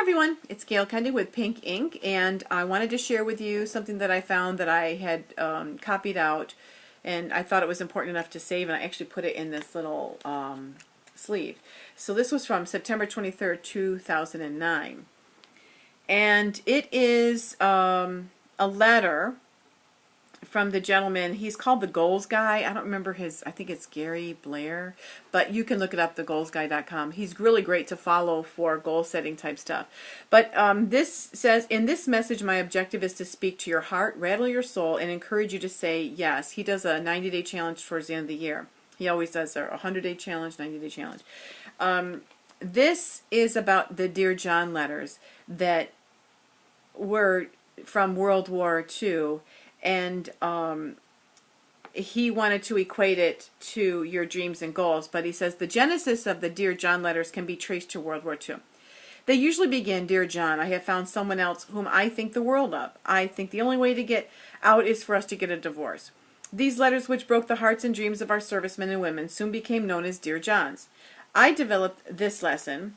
everyone, it's Gail Kendig with Pink Ink, and I wanted to share with you something that I found that I had copied out, and I thought it was important enough to save, and I actually put it in this little sleeve. So this was from September 23rd, 2009, and it is a letter from the gentleman. He's called The Goals Guy. I don't remember I think it's Gary Blair, but you can look it up, TheGoalsGuy.com. He's really great to follow for goal setting type stuff. But this says, in this message, my objective is to speak to your heart, rattle your soul, and encourage you to say yes. He does a 90-day challenge towards the end of the year. He always does a 100-day challenge, 90-day challenge. This is about the Dear John letters that were from World War II. And he wanted to equate it to your dreams and goals, but he says the genesis of the Dear John letters can be traced to World War II. They usually begin, Dear John, I have found someone else whom I think the world of. I think the only way to get out is for us to get a divorce. These letters, which broke the hearts and dreams of our servicemen and women, soon became known as Dear Johns. I developed this lesson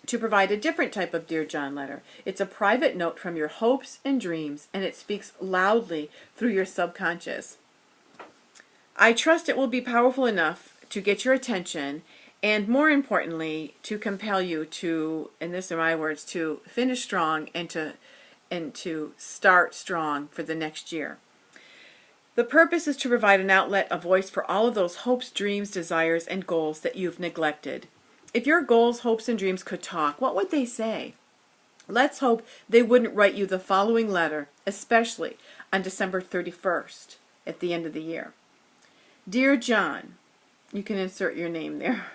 to provide a different type of Dear John letter. It's a private note from your hopes and dreams, and it speaks loudly through your subconscious. I trust it will be powerful enough to get your attention, and more importantly, to compel you to, and these are my words, to finish strong and to start strong for the next year. The purpose is to provide an outlet, a voice for all of those hopes, dreams, desires, and goals that you've neglected. If your goals, hopes, and dreams could talk, what would they say? Let's hope they wouldn't write you the following letter, especially on December 31st, at the end of the year. Dear John, you can insert your name there.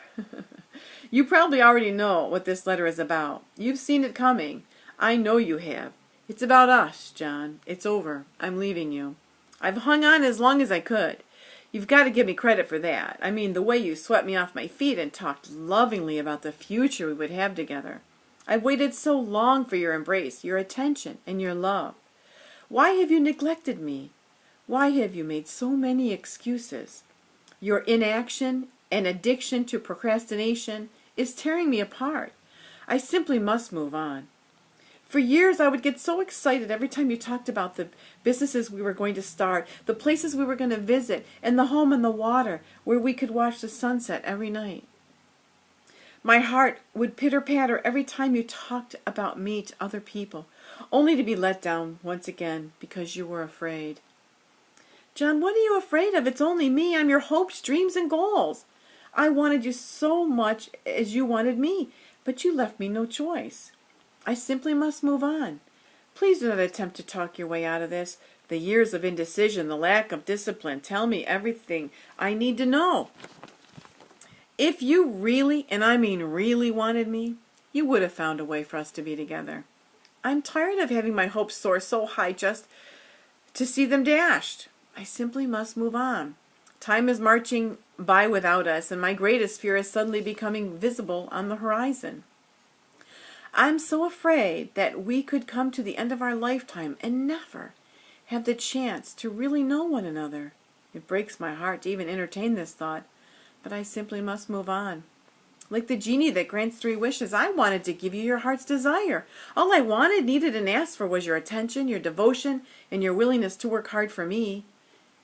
You probably already know what this letter is about. You've seen it coming. I know you have. It's about us, John. It's over. I'm leaving you. I've hung on as long as I could. You've got to give me credit for that. I mean, the way you swept me off my feet and talked lovingly about the future we would have together. I've waited so long for your embrace, your attention, and your love. Why have you neglected me? Why have you made so many excuses? Your inaction and addiction to procrastination is tearing me apart. I simply must move on. For years, I would get so excited every time you talked about the businesses we were going to start, the places we were going to visit, and the home on the water where we could watch the sunset every night. My heart would pitter-patter every time you talked about me to other people, only to be let down once again because you were afraid. John, what are you afraid of? It's only me. I'm your hopes, dreams, and goals. I wanted you so much as you wanted me, but you left me no choice. I simply must move on. Please do not attempt to talk your way out of this. The years of indecision, the lack of discipline, tell me everything I need to know. If you really, and I mean really, wanted me, you would have found a way for us to be together. I'm tired of having my hopes soar so high just to see them dashed. I simply must move on. Time is marching by without us, and my greatest fear is suddenly becoming visible on the horizon. I'm so afraid that we could come to the end of our lifetime and never have the chance to really know one another. It breaks my heart to even entertain this thought, but I simply must move on. Like the genie that grants 3 wishes, I wanted to give you your heart's desire. All I wanted, needed, and asked for was your attention, your devotion, and your willingness to work hard for me.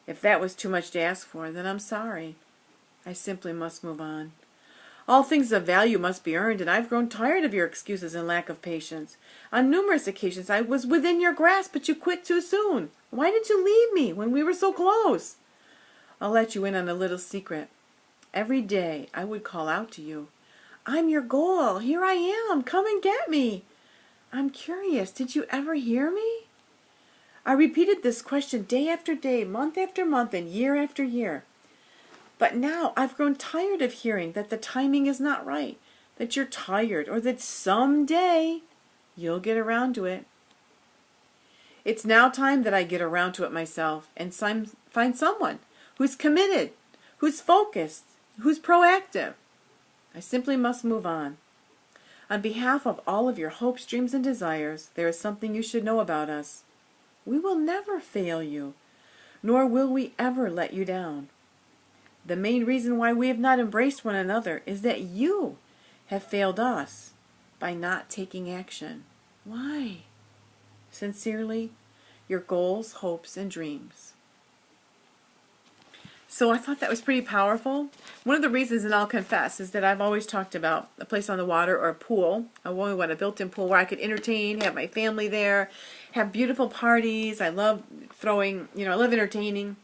If that was too much to ask for, then I'm sorry. I simply must move on. All things of value must be earned, and I've grown tired of your excuses and lack of patience. On numerous occasions I was within your grasp, but you quit too soon. Why did you leave me when we were so close? I'll let you in on a little secret. Every day I would call out to you, I'm your goal. Here I am. Come and get me. I'm curious. Did you ever hear me? I repeated this question day after day, month after month, and year after year. But now I've grown tired of hearing that the timing is not right, that you're tired, or that someday you'll get around to it. It's now time that I get around to it myself and find someone who's committed, who's focused, who's proactive. I simply must move on. On behalf of all of your hopes, dreams, and desires, there is something you should know about us. We will never fail you, nor will we ever let you down. The main reason why we have not embraced one another is that you have failed us. by not taking action. Why? Sincerely, your goals, hopes, and dreams. So I thought that was pretty powerful. One of the reasons, and I'll confess, is that I've always talked about a place on the water or a pool. I only want a built-in pool where I could entertain, have my family there, have beautiful parties. I love throwing, I love entertaining.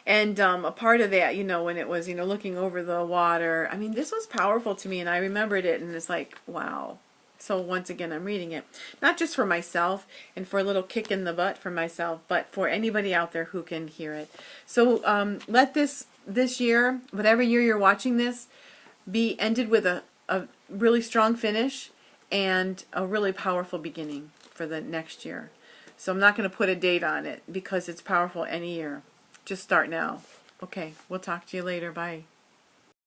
And a part of that, when it was, looking over the water, I mean, this was powerful to me, and I remembered it, and it's like, wow. So once again, I'm reading it, not just for myself and for a little kick in the butt for myself, but for anybody out there who can hear it. So let this year, whatever year you're watching this, be ended with a really strong finish and a really powerful beginning for the next year. So I'm not going to put a date on it because it's powerful any year. Just start now. Okay, we'll talk to you later. Bye.